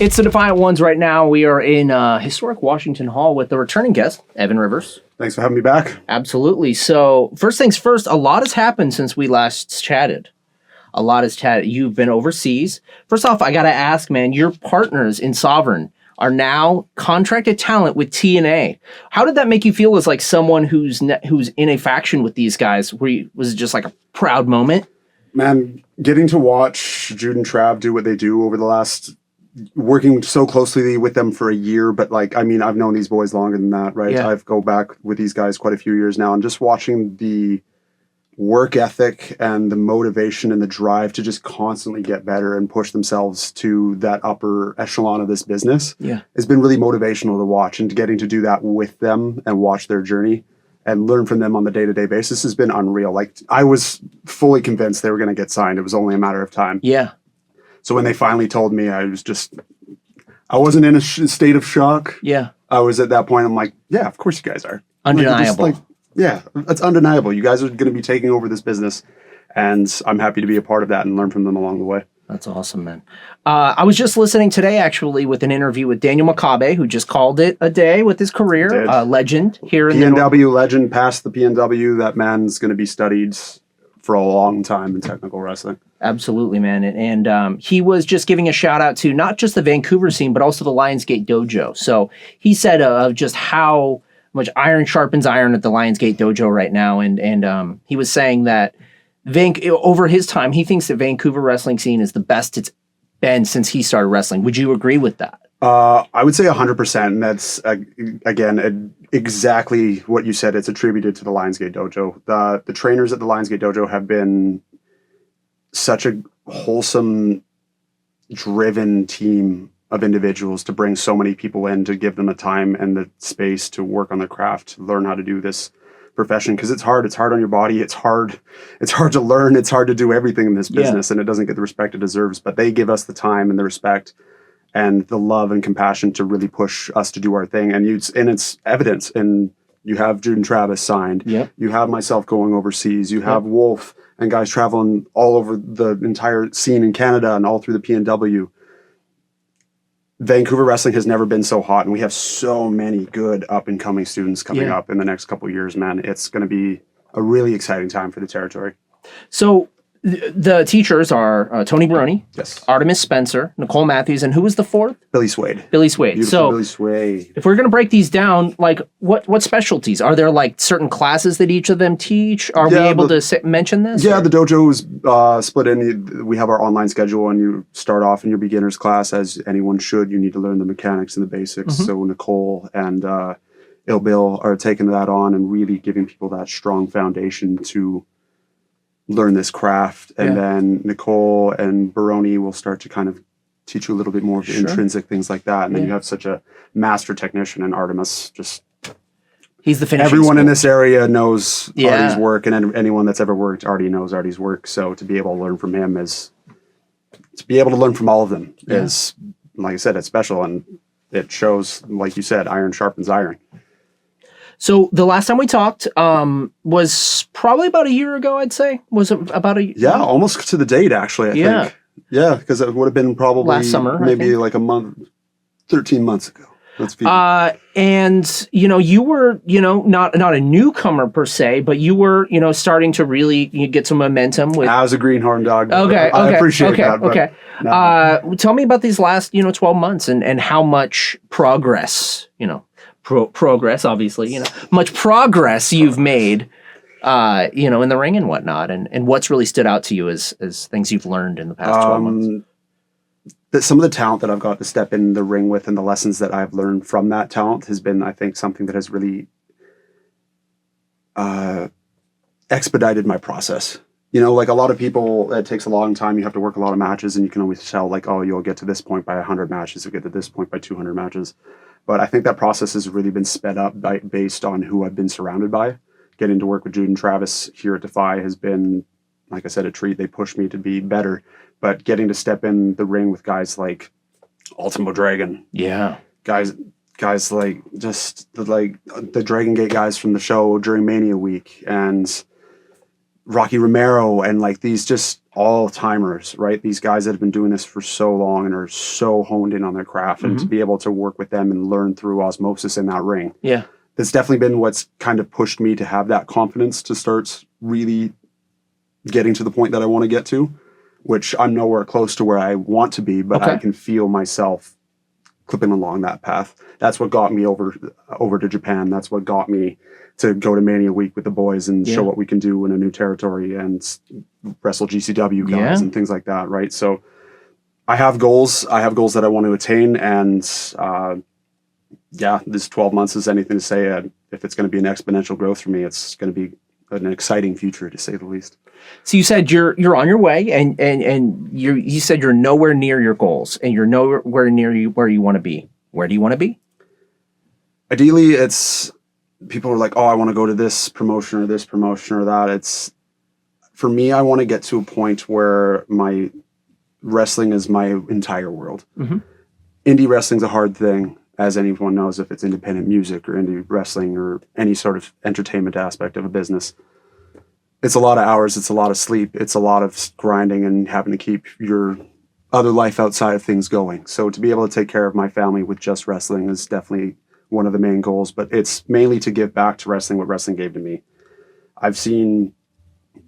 It's the Defiant Ones right now. We are in historic Washington Hall with the returning guest, Evan Rivers. Thanks for having me back. Absolutely. So, first things first, a lot has happened since we last chatted. A lot has chatted. You've been overseas. First off, I got to ask, man, your partners in Sovereign are now contracted talent with TNA. How did that make you feel as like someone who's in a faction with these guys? Was it just like a proud moment? Man, getting to watch Jude and Trav do what they do over the last, working so closely with them for a year, but like, I mean, I've known these boys longer than that, right? Yeah. I've go back with these guys quite a few years now, and just watching the work ethic and the motivation and the drive to just constantly get better and push themselves to that upper echelon of this business has been really motivational to watch, and getting to do that with them and watch their journey and learn from them on the day-to-day basis has been unreal. Like, I was fully convinced they were going to get signed. It was only a matter of time. Yeah. So when they finally told me, I wasn't in a state of shock. Yeah. I was at that point, I'm like, yeah, of course you guys are. Undeniable. Yeah, it's undeniable. You guys are going to be taking over this business, and I'm happy to be a part of that and learn from them along the way. That's awesome, man. I was just listening today, actually, with an interview with Daniel Makabe, who just called it a day with his career. Legend here in PNW legend, past the PNW. That man's going to be studied for a long time in technical wrestling. Absolutely, man. And he was just giving a shout out to not just the Vancouver scene, but also the Lionsgate Dojo. So he said of just how much iron sharpens iron at the Lionsgate Dojo right now. And he was saying that over his time, he thinks the Vancouver wrestling scene is the best it's been since he started wrestling. Would you agree with that? I would say 100%. And that's, again, exactly what you said. It's attributed to the Lionsgate Dojo. The trainers at the Lionsgate Dojo have been such a wholesome, driven team of individuals to bring so many people in, to give them the time and the space to work on their craft, to learn how to do this profession, because it's hard on your body. It's hard to learn. It's hard to do everything in this business, and it doesn't get the respect it deserves. But they give us the time and the respect and the love and compassion to really push us to do our thing. And it's evidence. And you have Jude and Travis signed. Yep. You have myself going overseas. You have Wolf and guys traveling all over the entire scene in Canada and all through the PNW. Vancouver wrestling has never been so hot, and we have so many good up-and-coming students coming up in the next couple of years, man. It's going to be a really exciting time for the territory. So the teachers are Tony Brony, Artemis Spencer, Nicole Matthews, and who was the fourth? Billy Swade. Beautiful so Billy Swade. If we're going to break these down, like what specialties? Are there like certain classes that each of them teach? Are we able to mention this? Yeah, the dojo is split in. We have our online schedule, and you start off in your beginner's class, as anyone should. You need to learn the mechanics and the basics. So Nicole and Il Bill are taking that on and really giving people that strong foundation to learn this craft. And then Nicole and Baroni will start to kind of teach you a little bit more of the intrinsic things like that. And then you have such a master technician in Artemis. Just he's the finishing everyone school. In this area knows Artie's work, and anyone that's ever worked Artie knows Artie's work. So to be able to learn from him all of them is, like I said, it's special, and it shows, like you said, iron sharpens iron. So the last time we talked was probably about a year ago, I'd say. Was it about a year? Yeah, almost to the date, actually, I think. Yeah, because it would have been probably last summer, maybe like a month, 13 months ago. And, you were, not a newcomer per se, but you were, starting to really get some momentum with... I was a greenhorn dog. Okay. I appreciate that. Okay. No. Tell me about these last, 12 months and how much progress, progress, obviously, much progress you've made, in the ring and whatnot, and what's really stood out to you as things you've learned in the past 12 months. Some of the talent that I've got to step in the ring with and the lessons that I've learned from that talent has been, I think, something that has really expedited my process. Like a lot of people, it takes a long time. You have to work a lot of matches, and you can always tell, like, oh, you'll get to this point by 100 matches, you'll get to this point by 200 matches. But I think that process has really been sped up based on who I've been surrounded by. Getting to work with Jude and Travis here at DEFY has been, like I said, a treat. They pushed me to be better. But getting to step in the ring with guys like Ultimo Dragon. Yeah. Guys like the Dragon Gate guys from the show during Mania Week, and Rocky Romero and like these just all timers, right? These guys that have been doing this for so long and are so honed in on their craft, and to be able to work with them and learn through osmosis in that ring. Yeah. That's definitely been what's kind of pushed me to have that confidence to start really getting to the point that I want to get to, which I'm nowhere close to where I want to be, but I can feel myself clipping along that path. That's what got me over to Japan. That's what got me to go to Mania Week with the boys and show what we can do in a new territory and wrestle GCW guys and things like that, right? So I have goals. I have goals that I want to attain, and this 12 months is anything to say. If it's going to be an exponential growth for me, it's going to be an exciting future, to say the least. So you said you're on your way, and you said you're nowhere near your goals, and you're nowhere near where you want to be. Where do you want to be? Ideally, it's people are like, oh, I want to go to this promotion or that. It's for me, I want to get to a point where my wrestling is my entire world. Indie wrestling's a hard thing, as anyone knows, if it's independent music or indie wrestling or any sort of entertainment aspect of a business. It's a lot of hours, it's a lot of sleep, it's a lot of grinding and having to keep your other life outside of things going. So to be able to take care of my family with just wrestling is definitely one of the main goals, but it's mainly to give back to wrestling what wrestling gave to me. I've seen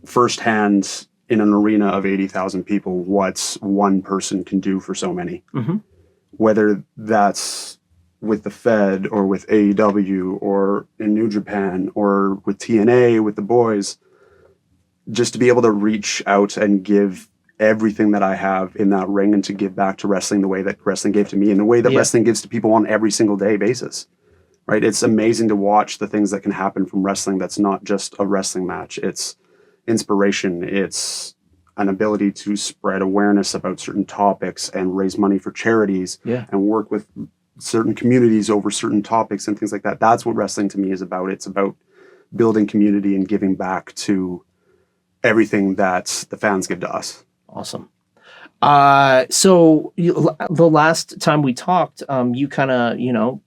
firsthand in an arena of 80,000 people what one person can do for so many. Whether that's with the Fed or with AEW or in New Japan or with TNA, with the boys, just to be able to reach out and give everything that I have in that ring and to give back to wrestling the way that wrestling gave to me and the way that wrestling gives to people on every single day basis, right? It's amazing to watch the things that can happen from wrestling. That's not just a wrestling match. It's inspiration. It's an ability to spread awareness about certain topics and raise money for charities and work with certain communities over certain topics and things like that. That's what wrestling to me is about. It's about building community and giving back to everything that the fans give to us. Awesome. So the last time we talked, you kind of,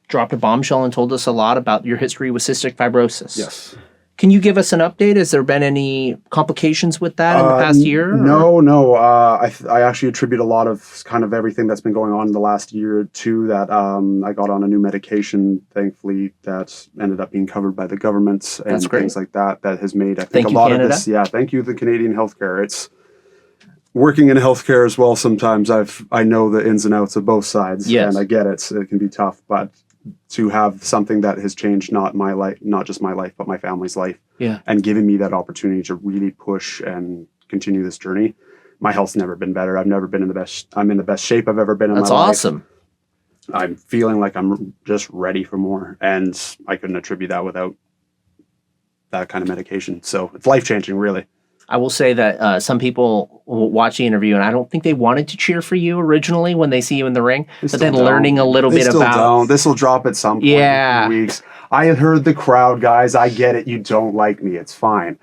dropped a bombshell and told us a lot about your history with cystic fibrosis. Yes. Can you give us an update? Has there been any complications with that in the past year? No. I actually attribute a lot of kind of everything that's been going on in the last year to that. I got on a new medication, thankfully, that ended up being covered by the government and things like that. That has made, I think, a lot of this. Yeah, thank you, the Canadian healthcare. It's working in healthcare as well. Sometimes I know the ins and outs of both sides, and I get it. It can be tough, but to have something that has changed not just my life, but my family's life, and giving me that opportunity to really push and continue this journey. My health's never been better. I've never been I'm in the best shape I've ever been in my life. That's awesome. I'm feeling like I'm just ready for more, and I couldn't attribute that without that kind of medication. So it's life-changing, really. I will say that some people will watch the interview, and I don't think they wanted to cheer for you originally when they see you in the ring, but then learning a little bit about... This will drop at some point in weeks. I had heard the crowd, guys. I get it. You don't like me. It's fine.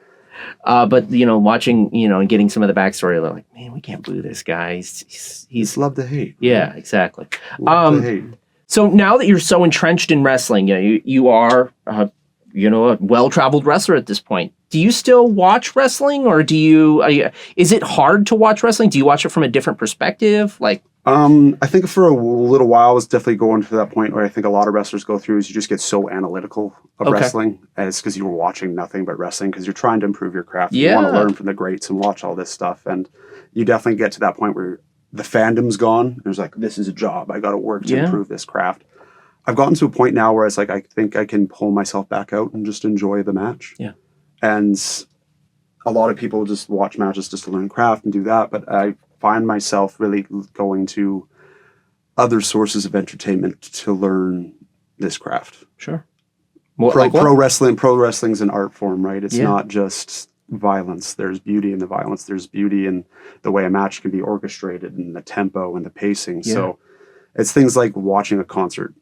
But, watching, and getting some of the backstory, they're like, man, we can't boo this guy. He's love to hate. Yeah, exactly. Love to hate. So now that you're so entrenched in wrestling, you are, a well-traveled wrestler at this point. Do you still watch wrestling, or is it hard to watch wrestling? Do you watch it from a different perspective? I think for a little while, it's definitely going to that point where I think a lot of wrestlers go through is you just get so analytical of wrestling, and it's because you were watching nothing but wrestling because you're trying to improve your craft. You want to learn from the greats and watch all this stuff, and you definitely get to that point where the fandom's gone. There's like, this is a job. I got to work to improve this craft. I've gotten to a point now where it's like I think I can pull myself back out and just enjoy the match. Yeah. And a lot of people just watch matches just to learn craft and do that, but I find myself really going to other sources of entertainment to learn this craft. Sure. Pro wrestling's an art form, right? It's not just violence. There's beauty in the violence. There's beauty in the way a match can be orchestrated and the tempo and the pacing. Yeah. So it's things like watching a concert,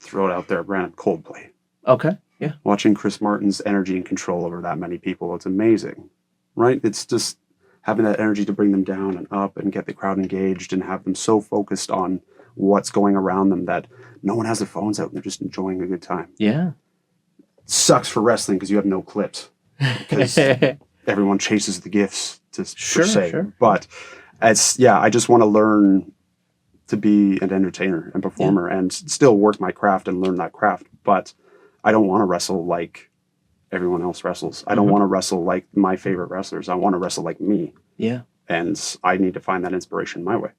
throw it out there, random Coldplay. Okay. Yeah. Watching Chris Martin's energy and control over that many people. It's amazing, right? It's just having that energy to bring them down and up and get the crowd engaged and have them so focused on what's going around them that no one has their phones out and they're just enjoying a good time. Yeah. sucks for wrestling because you have no clips because everyone chases the gifts per se. Sure. But I just want to learn to be an entertainer and performer and still work my craft and learn that craft. But I don't want to wrestle like everyone else wrestles. I don't want to wrestle like my favorite wrestlers. I want to wrestle like me. Yeah. And I need to find that inspiration my way.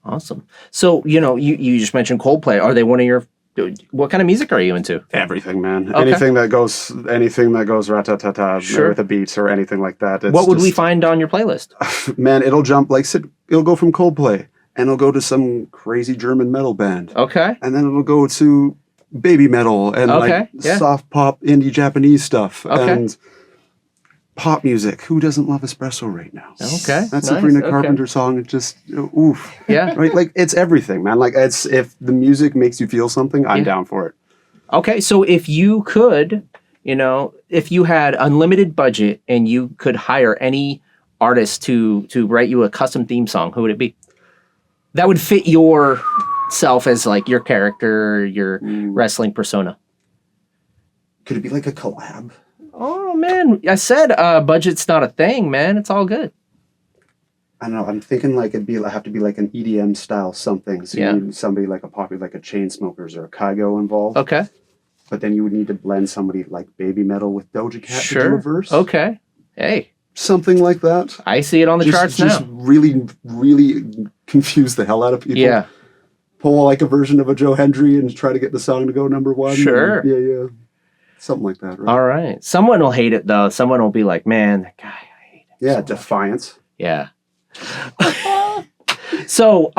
Awesome. So, you just mentioned Coldplay. Are they one of your, what kind of music are you into? Everything, man. Okay. Anything that goes rat-ta-ta-ta with a beat or anything like that. What would we find on your playlist? Man, it'll jump it'll go from Coldplay and it'll go to some crazy German metal band. Okay. And then it'll go to baby metal and soft pop indie Japanese stuff and pop music. Who doesn't love espresso right now? Okay. That Sabrina Carpenter song, it just oof. Yeah. Right? Like it's everything, man. Like if the music makes you feel something, I'm down for it. Okay. So if you could, if you had unlimited budget and you could hire any artist to write you a custom theme song, who would it be? That would fit yourself as like your character, your wrestling persona. Could it be like a collab? Oh man, I said budget's not a thing, man. It's all good. I don't know. I'm thinking like it'd have to be like an EDM style something. So you need somebody like like a Chainsmokers or a Kygo involved. Okay. But then you would need to blend somebody like Baby Metal with Doja Cat to do a verse. Okay. Hey. Something like that. I see it on the charts now. Just really, really confuse the hell out of people. Yeah. Pull like a version of a Joe Hendry and try to get the song to go #1. Sure. Yeah. Something like that, right? All right. Someone will hate it though. Someone will be like, "Man, that guy, I hate him." Yeah, Defiance. Yeah. So,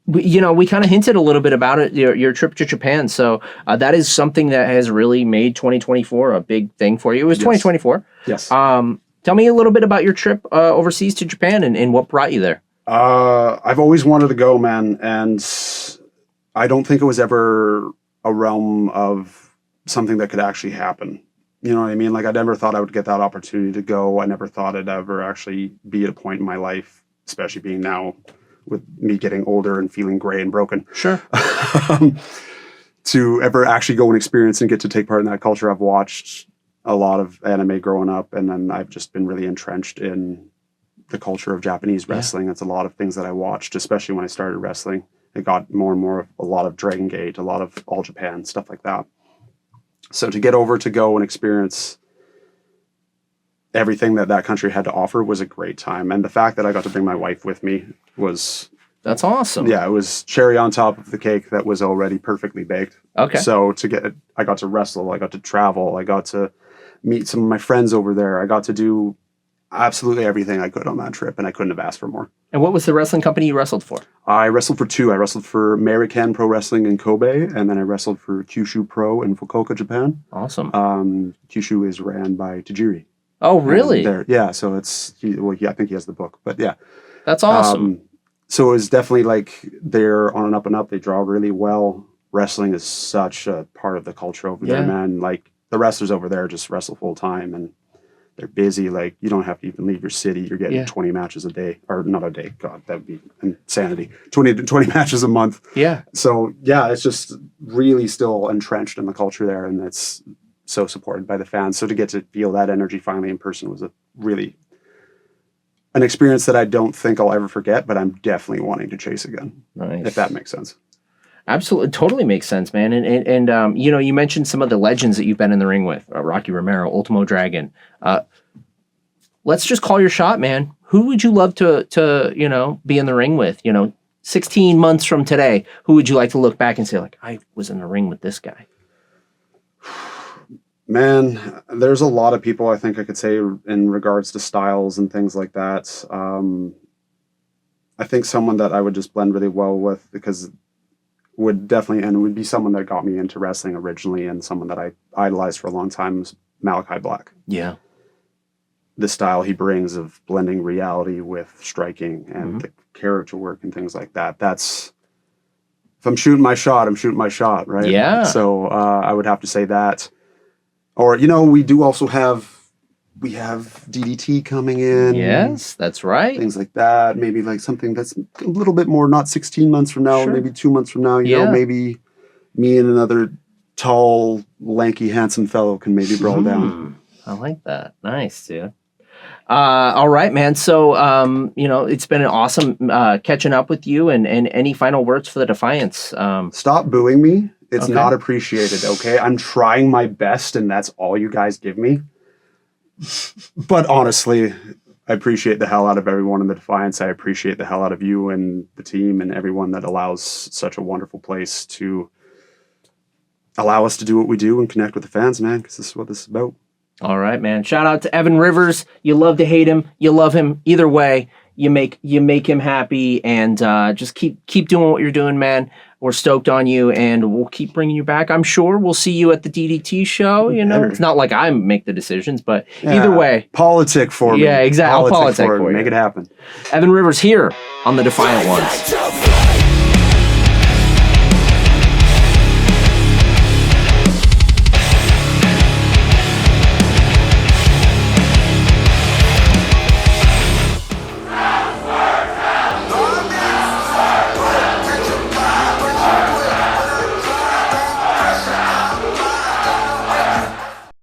we kind of hinted a little bit about it, your trip to Japan. So that is something that has really made 2024 a big thing for you. It was 2024. Yes. Tell me a little bit about your trip overseas to Japan and what brought you there. I've always wanted to go, man, and I don't think it was ever a realm of something that could actually happen. You know what I mean? Like I never thought I would get that opportunity to go. I never thought I'd ever actually be at a point in my life, especially being now with me getting older and feeling gray and broken. Sure. To ever actually go and experience and get to take part in that culture. I've watched a lot of anime growing up, and then I've just been really entrenched in the culture of Japanese wrestling. It's a lot of things that I watched, especially when I started wrestling. It got more and more of a lot of Dragon Gate, a lot of All Japan, stuff like that. So to get over to go and experience everything that country had to offer was a great time. And the fact that I got to bring my wife with me was... That's awesome. Yeah, it was cherry on top of the cake that was already perfectly baked. Okay. So I got to wrestle, I got to travel, I got to meet some of my friends over there. I got to do absolutely everything I could on that trip, and I couldn't have asked for more. And what was the wrestling company you wrestled for? I wrestled for two. I wrestled for American Pro Wrestling in Kobe, and then I wrestled for Kyushu Pro in Fukuoka, Japan. Awesome. Kyushu is ran by Tajiri. Oh, really? Yeah, so it's... I think he has the book, but yeah. That's awesome. So it was definitely like they're on an up and up. They draw really well. Wrestling is such a part of the culture over there, man. Like the wrestlers over there just wrestle full time and they're busy. Like you don't have to even leave your city. You're getting 20 matches a day, or not a day. God, that would be insanity. 20 matches a month. Yeah. So yeah, it's just really still entrenched in the culture there, and it's so supported by the fans. So to get to feel that energy finally in person was an experience that I don't think I'll ever forget, but I'm definitely wanting to chase again. Nice. If that makes sense. Absolutely. Totally makes sense, man. And you mentioned some of the legends that you've been in the ring with, Rocky Romero, Ultimo Dragon. Let's just call your shot, man. Who would you love to be in the ring with? 16 months from today, who would you like to look back and say, like, I was in the ring with this guy? Man, there's a lot of people I think I could say in regards to styles and things like that. I think someone that I would just blend really well with, because would be someone that got me into wrestling originally, and someone that I idolized for a long time, was Malachi Black. Yeah. The style he brings of blending reality with striking and the character work and things like that. That's, if I'm shooting my shot, I'm shooting my shot, right? Yeah. So I would have to say that. Or, we do also have DDT coming in. Yes, that's right. Things like that. Maybe like something that's a little bit more, not 16 months from now, maybe 2 months from now, maybe me and another tall, lanky, handsome fellow can maybe brawl down. I like that. Nice, dude. All right, man. So, you know, it's been an awesome catching up with you. And any final words for the Defiance? Stop booing me. It's not appreciated, okay? I'm trying my best, and that's all you guys give me. But honestly, I appreciate the hell out of everyone in the Defiance. I appreciate the hell out of you and the team and everyone that allows such a wonderful place to allow us to do what we do and connect with the fans, man, because this is what this is about. All right, man. Shout out to Evan Rivers. You love to hate him. You love him. Either way, you make him happy, and just keep doing what you're doing, man. We're stoked on you, and we'll keep bringing you back. I'm sure we'll see you at the DDT show. You know, it's not like I make the decisions, but either way, politic for me. Yeah, exactly. I'll politic for you. Make it happen. Evan Rivers here on the Defiant Ones.